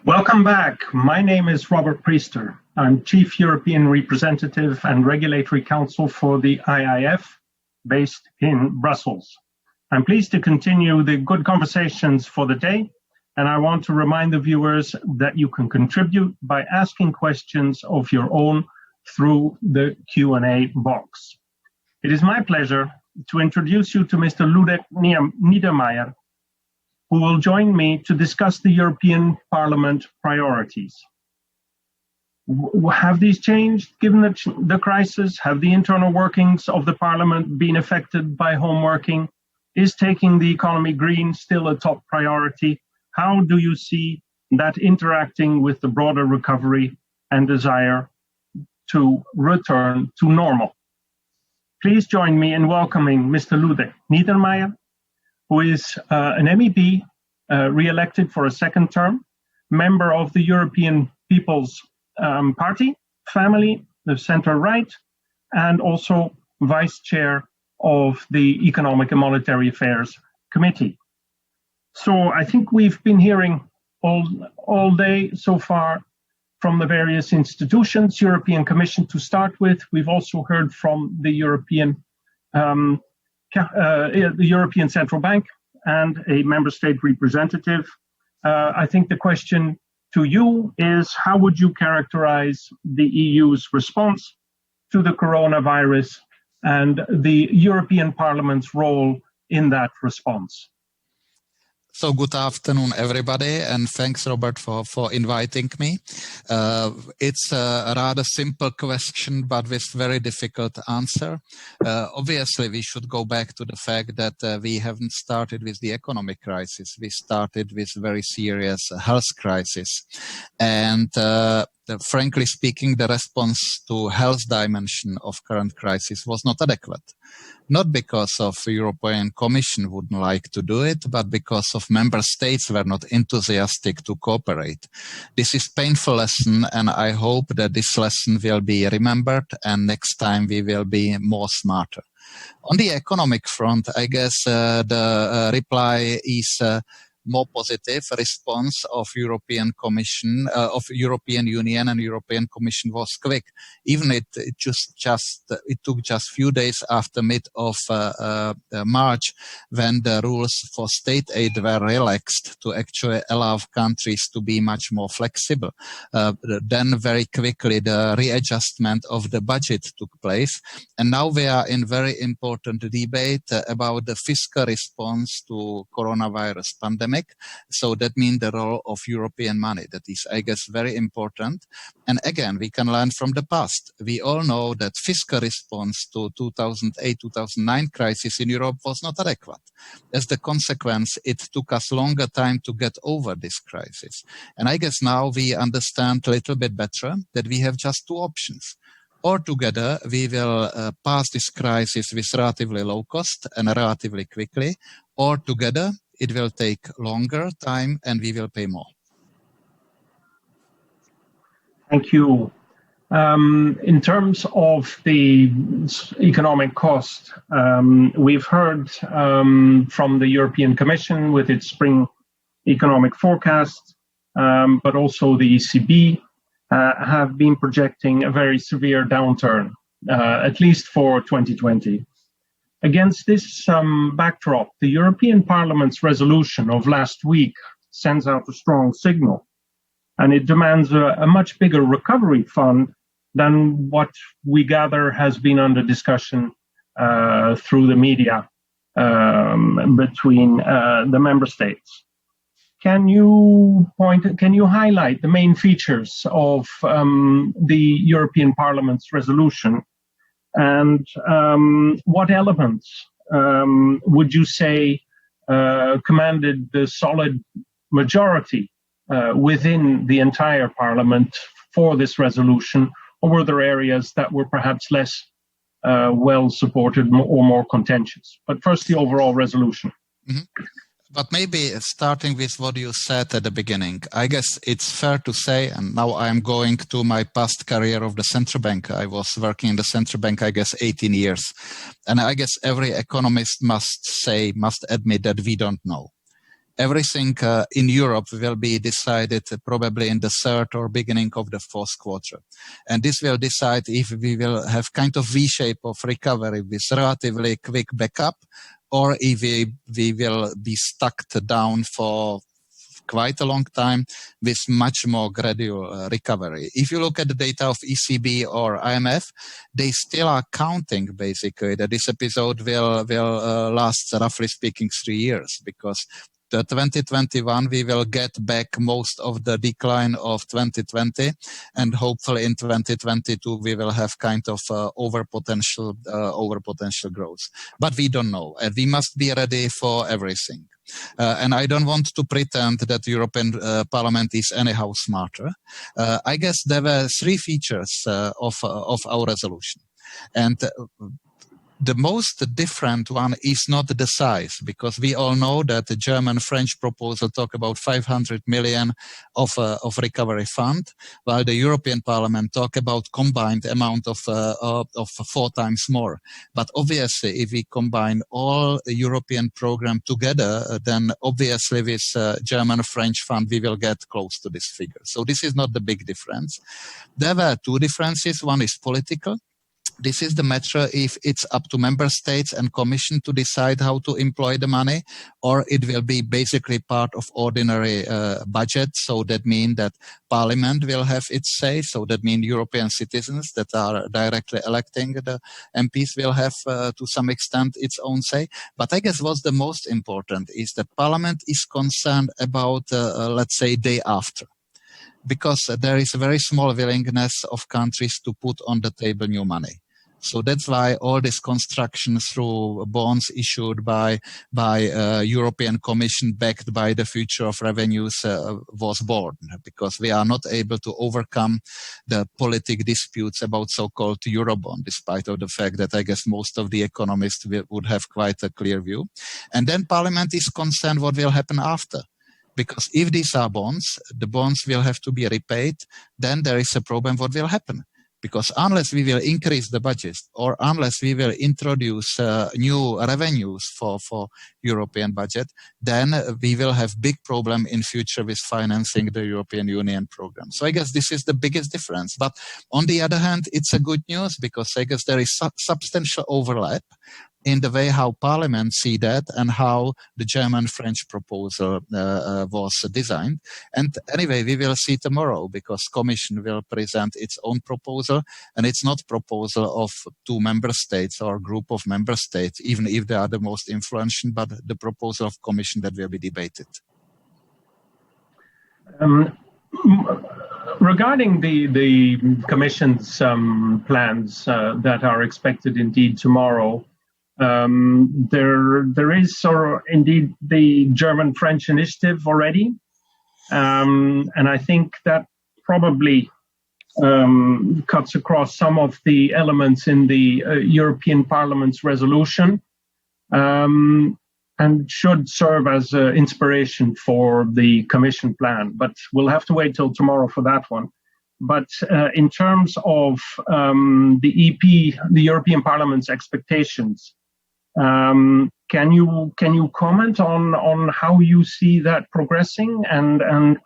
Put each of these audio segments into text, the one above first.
Welcome back. My name is Robert Priester. I'm Chief European Representative and Regulatory Counsel for the IIF, based in Brussels. I'm pleased to continue the good conversations for the day, and I want to remind the viewers that you can contribute by asking questions of your own through the Q&A box. It is my pleasure to introduce you to Mr. Ludek Niedermayer, who will join me to discuss the European Parliament priorities. Have these changed given the crisis? Have the internal workings of the Parliament been affected by home working? Is taking the economy green still a top priority? How do you see that interacting with the broader recovery and desire to return to normal? Please join me in welcoming Mr. Ludek Niedermayer, who is an MEP, re-elected for a second term, member of the European People's Party, family, the center-right, and also vice chair of the Economic and Monetary Affairs Committee. So I think we've been hearing all day so far from the various institutions, European Commission to start with. We've also heard from the European Central Bank and a member state representative. I think the question to you is, how would you characterize the EU's response to the coronavirus and the European Parliament's role in that response? So good afternoon, everybody, and thanks, Robert, for inviting me. It's a rather simple question, but with very difficult answer. Obviously, we should go back to the fact that we haven't started with the economic crisis. We started with very serious health crisis. And frankly speaking, the response to health dimension of current crisis was not adequate. Not because of the European Commission wouldn't like to do it, but because of member states were not enthusiastic to cooperate. This is a painful lesson, and I hope that this lesson will be remembered, and next time we will be more smarter. On the economic front, I guess the reply is more positive. Response of European Commission, of European Union and European Commission was quick. Even it took just few days after mid of March, when the rules for state aid were relaxed to actually allow countries to be much more flexible. Then very quickly the readjustment of the budget took place, and now we are in very important debate about the fiscal response to coronavirus pandemic. So that means the role of European money. That is, I guess, very important. And again, we can learn from the past. We all know that fiscal response to 2008-2009 crisis in Europe was not adequate. As the consequence, it took us longer time to get over this crisis. And I guess now we understand a little bit better that we have just two options. Or together, we will pass this crisis with relatively low cost and relatively quickly, or together, it will take longer time and we will pay more. Thank you. In terms of the economic cost, we've heard from the European Commission with its spring economic forecast, but also the ECB have been projecting a very severe downturn, at least for 2020. Against this backdrop, the European Parliament's resolution of last week sends out a strong signal, and it demands a much bigger recovery fund than what we gather has been under discussion through the media between the member states. Can you highlight the main features of the European Parliament's resolution? And what elements would you say commanded the solid majority within the entire Parliament for this resolution, or were there areas that were perhaps less well supported or more contentious? But first, the overall resolution. Mm-hmm. But maybe starting with what you said at the beginning, I guess it's fair to say, and now I'm going to my past career of the central bank. I was working in the central bank, I guess, 18 years. And I guess every economist must admit that we don't know. everything in Europe will be decided probably in the third or beginning of the fourth quarter. And this will decide if we will have kind of V-shape of recovery with relatively quick backup, or if we will be stuck down for quite a long time with much more gradual recovery. If you look at the data of ECB or IMF, they still are counting basically that this episode will last, roughly speaking, 3 years, because the 2021 we will get back most of the decline of 2020, and hopefully in 2022 we will have kind of over potential growth. But we don't know, and we must be ready for everything. And I don't want to pretend that the European Parliament is anyhow smarter. I guess there were 3 features of our resolution. And the most different one is not the size, because we all know that the German-French proposal talk about 500 million of recovery fund, while the European Parliament talk about combined amount of 4 times more. But obviously, if we combine all European program together, then obviously with German-French fund, we will get close to this figure. So this is not the big difference. There were 2 differences. One is political. This is the matter if it's up to member states and commission to decide how to employ the money, or it will be basically part of ordinary budget. So that means that Parliament will have its say. So that means European citizens that are directly electing the MPs will have to some extent its own say. But I guess what's the most important is that Parliament is concerned about, let's say, day after. Because there is a very small willingness of countries to put on the table new money. So that's why all this construction through bonds issued by European Commission backed by the future of revenues was born, because we are not able to overcome the political disputes about so-called Eurobond, despite of the fact that I guess most of the economists would have quite a clear view. And then Parliament is concerned what will happen after. Because if these are bonds, the bonds will have to be repaid, then there is a problem what will happen. Because unless we will increase the budget, or unless we will introduce new revenues for European budget, then we will have big problem in future with financing the European Union program. So I guess this is the biggest difference. But on the other hand, it's a good news, because I guess there is substantial overlap in the way how Parliament see that and how the German-French proposal was designed. And anyway, we will see tomorrow, because Commission will present its own proposal, and it's not proposal of 2 member states or group of member states, even if they are the most influential, but the proposal of Commission that will be debated. Regarding the Commission's plans that are expected indeed tomorrow, there is indeed the German-French initiative already, and I think that probably cuts across some of the elements in the European Parliament's resolution, and should serve as inspiration for the Commission plan. But we'll have to wait till tomorrow for that one. But in terms of the European Parliament's expectations, can you comment on how you see that progressing, and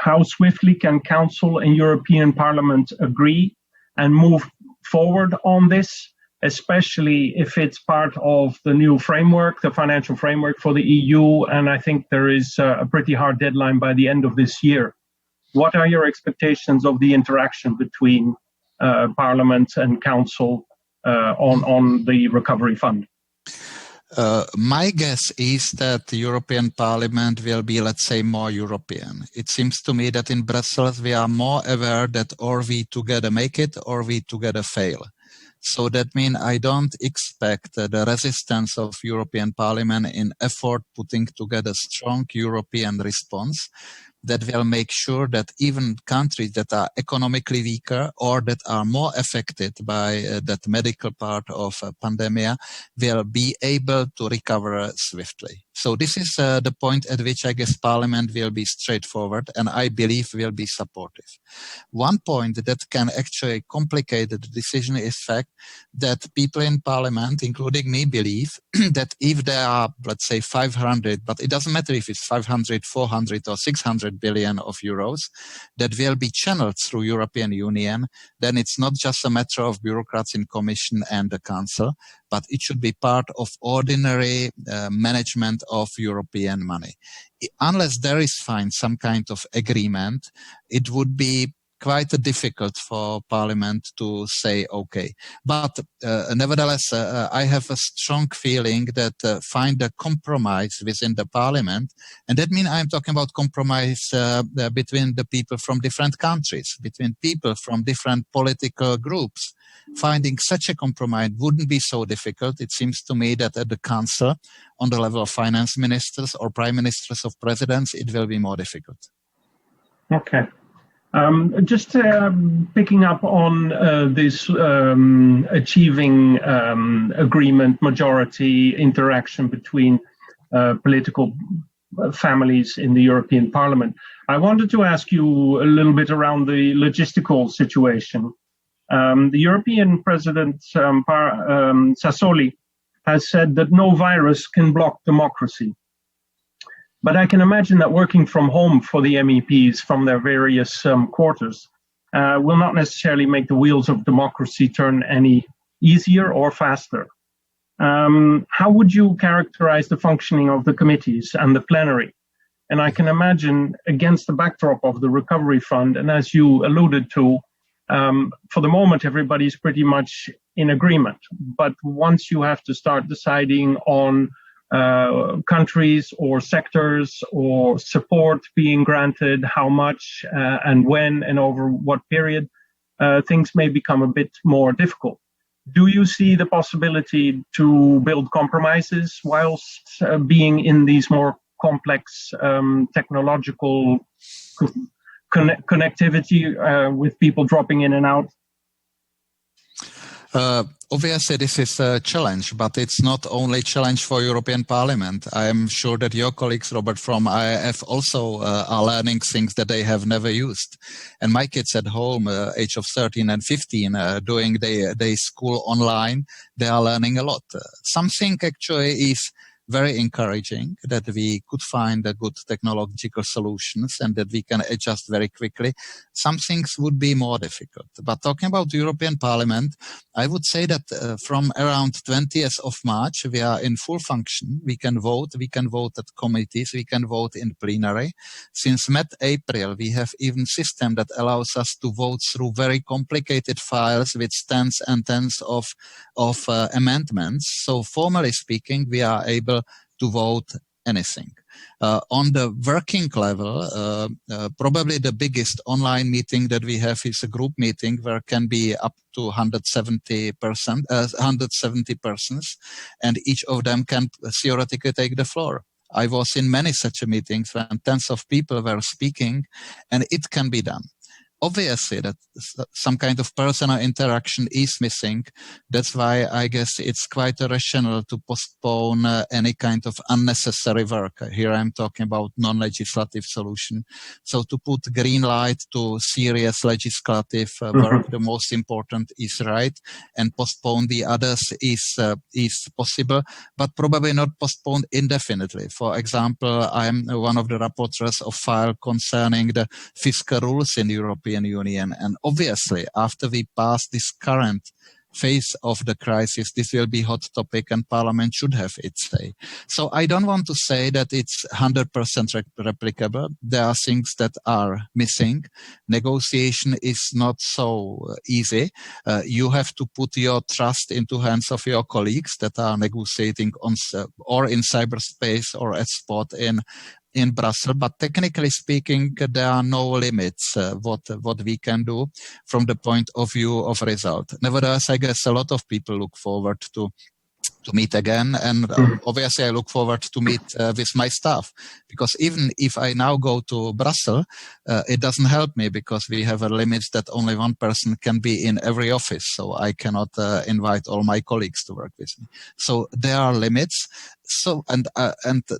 how swiftly can Council and European Parliament agree and move forward on this, especially if it's part of the new framework, the financial framework for the EU, and I think there is a pretty hard deadline by the end of this year. What are your expectations of the interaction between Parliament and Council on the Recovery Fund? My guess is that the European Parliament will be, let's say, more European. It seems to me that in Brussels we are more aware that or we together make it or we together fail. So that means I don't expect the resistance of European Parliament in effort putting together strong European response that will make sure that even countries that are economically weaker or that are more affected by that medical part of pandemic will be able to recover swiftly. So this is the point at which I guess Parliament will be straightforward and I believe will be supportive. One point that can actually complicate the decision is the fact that people in Parliament, including me, believe that if there are, let's say, 500, but it doesn't matter if it's 500, 400 or 600 billion of euros that will be channeled through European Union, then it's not just a matter of bureaucrats in Commission and the Council, but it should be part of ordinary management of European money. Unless there is some kind of agreement, it would be quite difficult for Parliament to say okay. But nevertheless, I have a strong feeling that find a compromise within the Parliament, and that means I'm talking about compromise between the people from different countries, between people from different political groups. Finding such a compromise wouldn't be so difficult. It seems to me that at the Council, on the level of finance ministers or prime ministers of presidents, it will be more difficult. Okay. Just picking up on this achieving agreement, majority interaction between political families in the European Parliament, I wanted to ask you a little bit around the logistical situation. The European President Sassoli has said that no virus can block democracy. But I can imagine that working from home for the MEPs from their various quarters will not necessarily make the wheels of democracy turn any easier or faster. How would you characterize the functioning of the committees and the plenary? And I can imagine against the backdrop of the Recovery Fund, and as you alluded to, for the moment, everybody's pretty much in agreement. But once you have to start deciding on countries or sectors or support being granted, how much and when and over what period, things may become a bit more difficult. Do you see the possibility to build compromises whilst being in these more complex technological connectivity with people dropping in and out? Obviously, this is a challenge, but it's not only a challenge for European Parliament. I am sure that your colleagues, Robert, from IAF also are learning things that they have never used. And my kids at home, age of 13 and 15, doing their school online, they are learning a lot. Something actually is very encouraging that we could find a good technological solutions and that we can adjust very quickly. Some things would be more difficult. But talking about the European Parliament, I would say that from around 20th of March, we are in full function. We can vote at committees, we can vote in plenary. Since mid-April, we have even system that allows us to vote through very complicated files with tens and tens of amendments. So formally speaking, we are able to vote anything. On the working level, probably the biggest online meeting that we have is a group meeting where can be up to 170 persons, and each of them can theoretically take the floor. I was in many such meetings when tens of people were speaking, and it can be done. Obviously, that some kind of personal interaction is missing. That's why I guess it's quite rational to postpone any kind of unnecessary work. Here I'm talking about non-legislative solution. So to put green light to serious legislative work, the most important is right, and postpone the others is possible, but probably not postponed indefinitely. For example, I'm one of the rapporteurs of file concerning the fiscal rules in Europe. Union. And obviously, after we pass this current phase of the crisis, this will be a hot topic and Parliament should have its say. So I don't want to say that it's 100% replicable. There are things that are missing. Negotiation is not so easy. You have to put your trust into hands of your colleagues that are negotiating on or in cyberspace or at spot in Brussels, but technically speaking, there are no limits what we can do from the point of view of result. Nevertheless, I guess a lot of people look forward to meet again. And obviously I look forward to meet with my staff, because even if I now go to Brussels, it doesn't help me because we have a limit that only one person can be in every office. So I cannot invite all my colleagues to work with me. So there are limits. So, and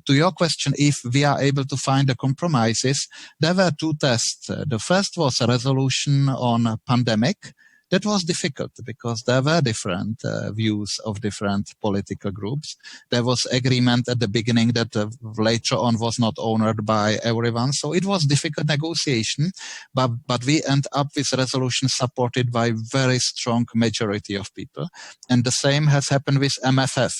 to your question, if we are able to find the compromises, there were two tests. The first was a resolution on a pandemic. That was difficult because there were different views of different political groups. There was agreement at the beginning that later on was not honored by everyone. So it was difficult negotiation, but we end up with a resolution supported by very strong majority of people. And the same has happened with MFF.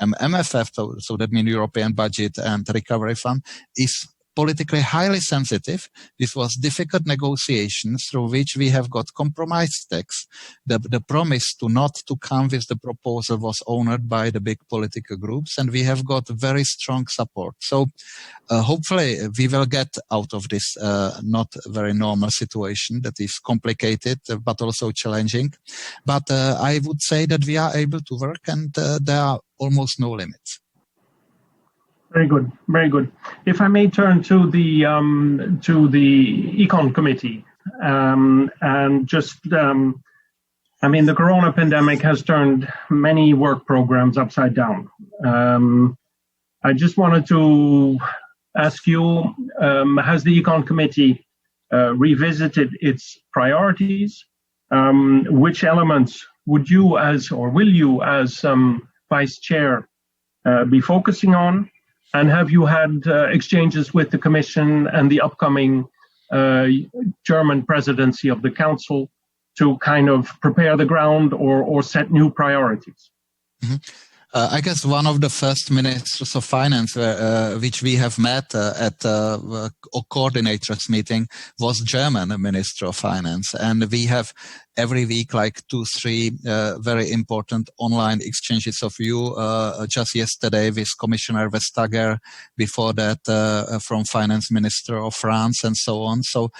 MFF, so that means European Budget and Recovery Fund, is politically highly sensitive. This was difficult negotiations through which we have got compromise text. The promise to not to come with the proposal was honored by the big political groups, and we have got very strong support. So hopefully we will get out of this not very normal situation that is complicated but also challenging. But I would say that we are able to work, and there are almost no limits. Very good, very good. If I may turn to the Econ Committee, and just, I mean, the Corona pandemic has turned many work programs upside down. I just wanted to ask you, has the Econ Committee revisited its priorities? Which elements would you will you as Vice Chair be focusing on? And have you had exchanges with the Commission and the upcoming German presidency of the Council to kind of prepare the ground or set new priorities? Mm-hmm. I guess one of the first ministers of finance which we have met at a coordinators meeting was German Minister of Finance. And we have every week like 2-3 very important online exchanges of view. Just yesterday with Commissioner Vestager, before that from Finance Minister of France, and so on. So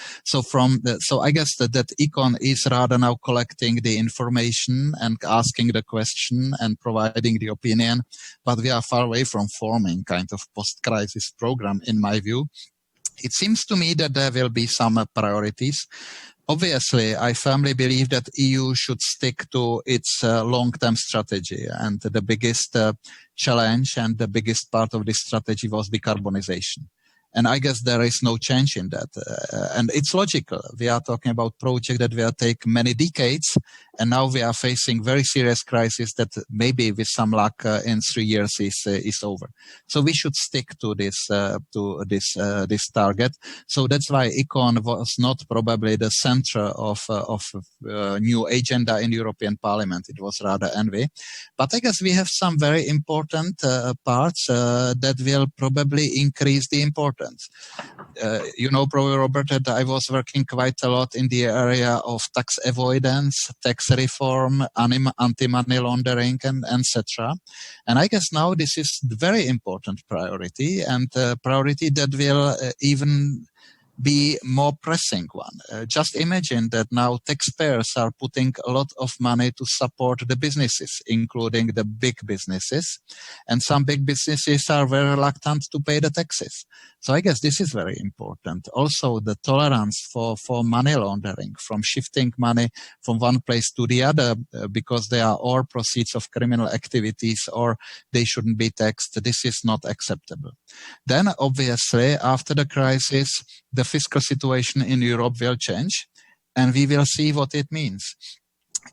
I guess that Econ is rather now collecting the information and asking the question and providing the opinion, but we are far away from forming kind of post-crisis program, in my view. It seems to me that there will be some priorities. Obviously, I firmly believe that EU should stick to its long-term strategy, and the biggest challenge and the biggest part of this strategy was decarbonization. And I guess there is no change in that. And it's logical. We are talking about projects that will take many decades, and now we are facing very serious crisis that maybe with some luck in 3 years is over. So we should stick to this target. So that's why Econ was not probably the center of new agenda in European Parliament. It was rather ENVI. But I guess we have some very important parts that will probably increase the importance. You know, probably, Robert, that I was working quite a lot in the area of tax avoidance, tax reform, anti-money laundering, and etc. And I guess now this is a very important priority, and a priority that will even be more pressing one. Just imagine that now taxpayers are putting a lot of money to support the businesses, including the big businesses. And some big businesses are very reluctant to pay the taxes. So I guess this is very important. Also, the tolerance for money laundering, from shifting money from one place to the other because they are all proceeds of criminal activities or they shouldn't be taxed. This is not acceptable. Then, obviously, after the crisis, the fiscal situation in Europe will change, and we will see what it means.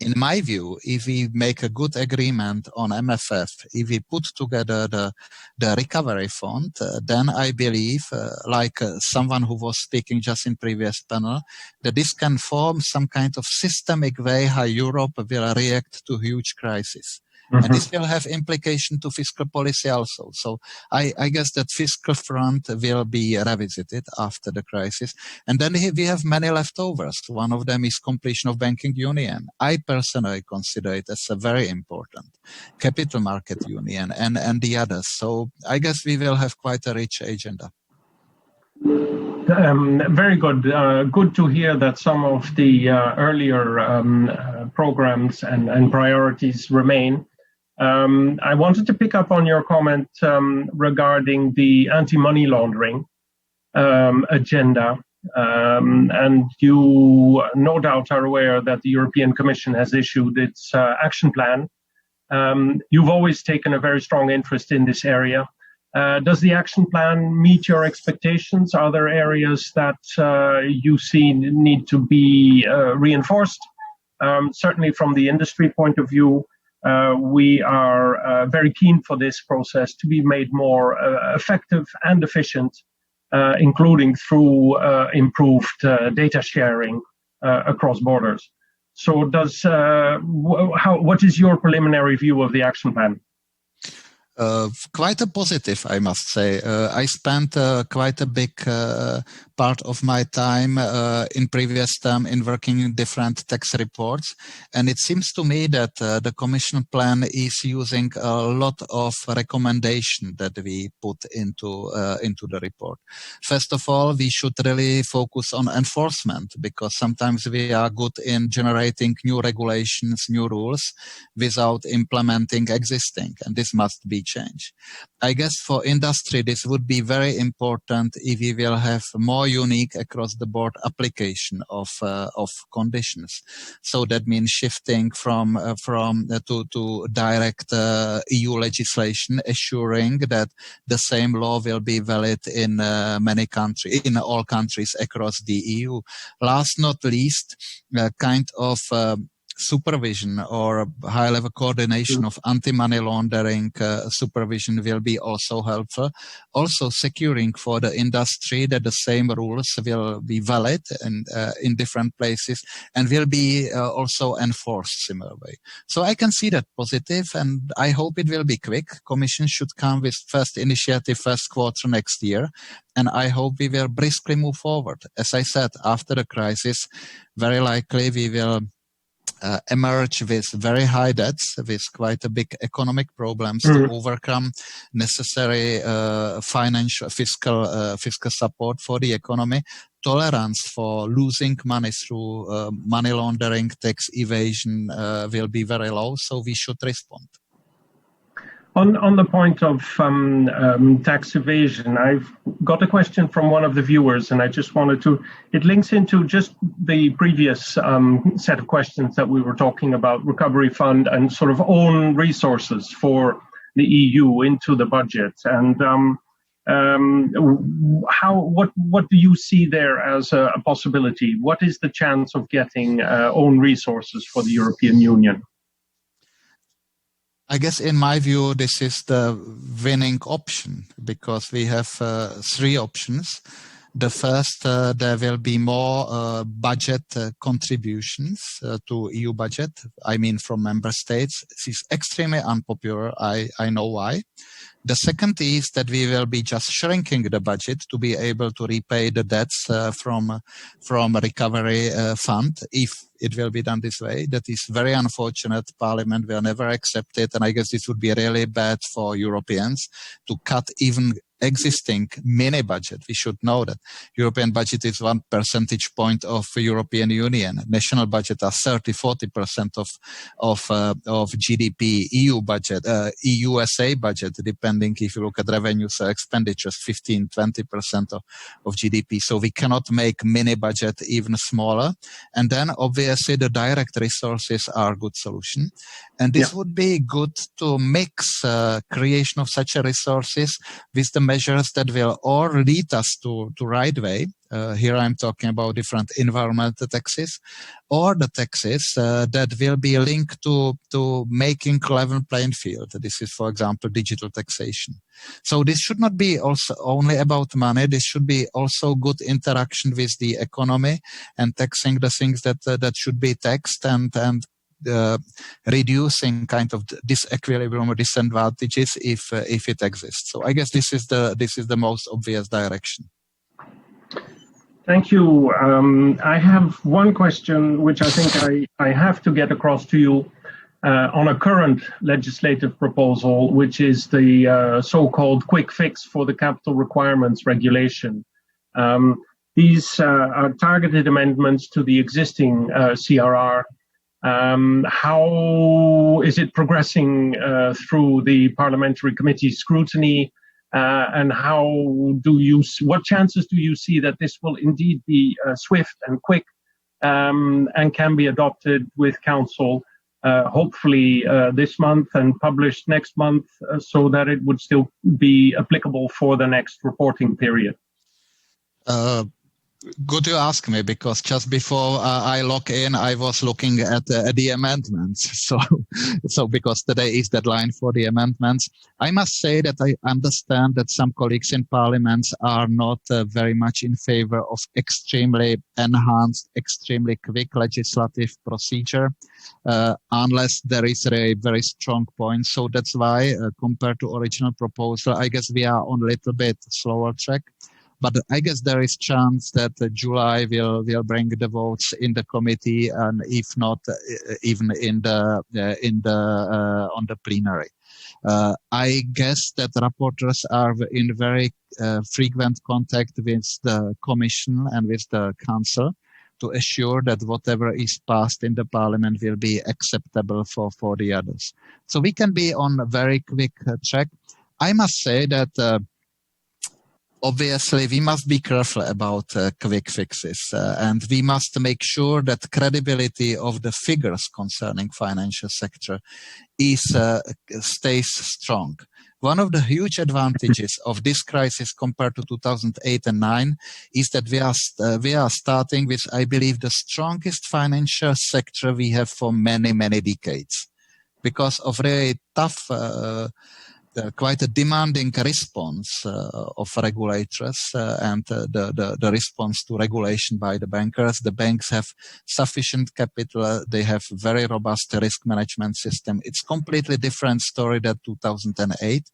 In my view, if we make a good agreement on MFF, if we put together the recovery fund, then I believe, like someone who was speaking just in previous panel, that this can form some kind of systemic way how Europe will react to huge crisis. Mm-hmm. And this will have implication to fiscal policy also. So I guess that fiscal front will be revisited after the crisis. And then we have many leftovers. One of them is completion of banking union. I personally consider it as a very important capital market union and the others. So I guess we will have quite a rich agenda. Very good. Good to hear that some of the earlier programs and priorities remain. I wanted to pick up on your comment regarding the anti-money laundering agenda. And you no doubt are aware that the European Commission has issued its action plan. You've always taken a very strong interest in this area. Does the action plan meet your expectations? Are there areas that you see need to be reinforced? Certainly from the industry point of view, we are very keen for this process to be made more effective and efficient, including through improved data sharing across borders. So what is your preliminary view of the action plan? Quite a positive, I must say. I spent quite a big part of my time in previous term in working in different tax reports, and it seems to me that the Commission plan is using a lot of recommendation that we put into the report. First of all, we should really focus on enforcement, because sometimes we are good in generating new regulations, new rules, without implementing existing, and this must be change. I guess for industry, this would be very important if we will have more unique across the board application of conditions. So that means shifting to direct EU legislation, assuring that the same law will be valid in many countries, in all countries across the EU. Last not least, kind of supervision or high-level coordination of anti-money laundering supervision will be also helpful. Also securing for the industry that the same rules will be valid in different places and will be also enforced similarly. So I can see that positive, and I hope it will be quick. Commission should come with first initiative first quarter next year, and I hope we will briskly move forward. As I said, after the crisis, very likely we will emerge with very high debts, with quite a big economic problems to overcome necessary financial fiscal support for the economy. Tolerance for losing money through money laundering, tax evasion will be very low, so we should respond. On the point of tax evasion, I've got a question from one of the viewers, and I just wanted to, it links into just the previous set of questions that we were talking about, recovery fund and sort of own resources for the EU into the budget. And what do you see there as a possibility? What is the chance of getting own resources for the European Union? I guess in my view, this is the winning option, because we have three options. The first, there will be more budget contributions to EU budget, I mean from member states. This is extremely unpopular. I know why. The second is that we will be just shrinking the budget to be able to repay the debts from recovery fund, if it will be done this way. That is very unfortunate. Parliament will never accept it, and I guess this would be really bad for Europeans to cut even existing mini budget. We should know that European budget is 1 percentage point of European Union. National budget are 30-40% of GDP. EU budget, USA budget, depending if you look at revenues or expenditures, 15-20% of GDP. So we cannot make mini budget even smaller. And then obviously the direct resources are a good solution. And this would be good to mix creation of such a resources with the measures that will all lead us to right way. Here I'm talking about different environmental taxes, or the taxes that will be linked to making level playing field. This is, for example, digital taxation. So this should not be also only about money. This should be also good interaction with the economy and taxing the things that should be taxed, and reducing kind of disequilibrium or disadvantages if it exists. So I guess this is the most obvious direction. Thank you. I have one question which I think I have to get across to you on a current legislative proposal, which is the so-called quick fix for the capital requirements regulation. These are targeted amendments to the existing CRR. How is it progressing through the parliamentary committee scrutiny? And what chances do you see that this will indeed be swift and quick and can be adopted with council hopefully this month and published next month so that it would still be applicable for the next reporting period? Good you ask me, because just before I log in, I was looking at the amendments. So because today is deadline for the amendments, I must say that I understand that some colleagues in Parliament are not very much in favor of extremely enhanced, extremely quick legislative procedure, unless there is a very strong point. So that's why, compared to original proposal, I guess we are on a little bit slower track. But I guess there is chance that July will bring the votes in the committee, and if not, even on the plenary. I guess that rapporteurs are in very frequent contact with the Commission and with the Council to assure that whatever is passed in the Parliament will be acceptable for the others. So we can be on a very quick track. I must say that obviously, we must be careful about quick fixes, and we must make sure that credibility of the figures concerning financial sector stays strong. One of the huge advantages of this crisis compared to 2008 and 2009 is that we are starting with, I believe, the strongest financial sector we have for many, many decades, because of really tough quite a demanding response of regulators and the response to regulation by the bankers. The banks have sufficient capital. They have very robust risk management system. It's completely different story than 2008.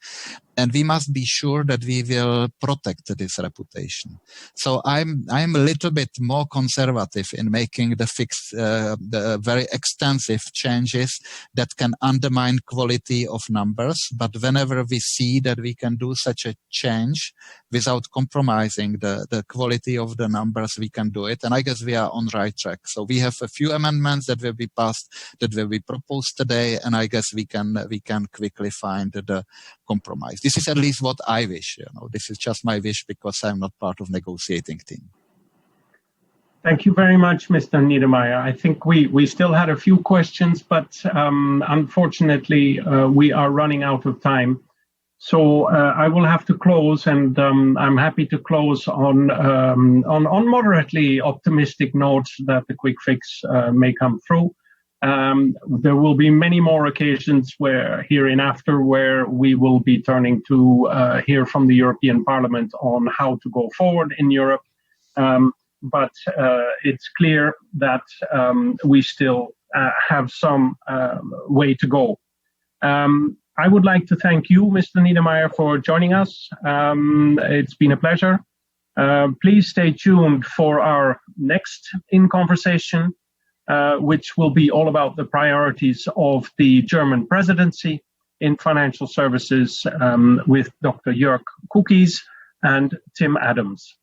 And we must be sure that we will protect this reputation. So I'm a little bit more conservative in making the very extensive changes that can undermine quality of numbers. But whenever we see that we can do such a change without compromising the quality of the numbers, we can do it. And I guess we are on the right track. So we have a few amendments that will be passed, that will be proposed today, and I guess we can quickly find the compromise. This is at least what I wish. This is just my wish because I'm not part of negotiating team. Thank you very much, Mr. Niedermayer. I think we still had a few questions, but unfortunately we are running out of time. So I will have to close, and I'm happy to close on moderately optimistic notes that the quick fix may come through. There will be many more occasions hereinafter where we will be turning to hear from the European Parliament on how to go forward in Europe. But it's clear that we still have some way to go. I would like to thank you, Mr. Niedermayer, for joining us. It's been a pleasure. Please stay tuned for our next In Conversation, which will be all about the priorities of the German presidency in financial services with Dr. Jörg Kukies and Tim Adams.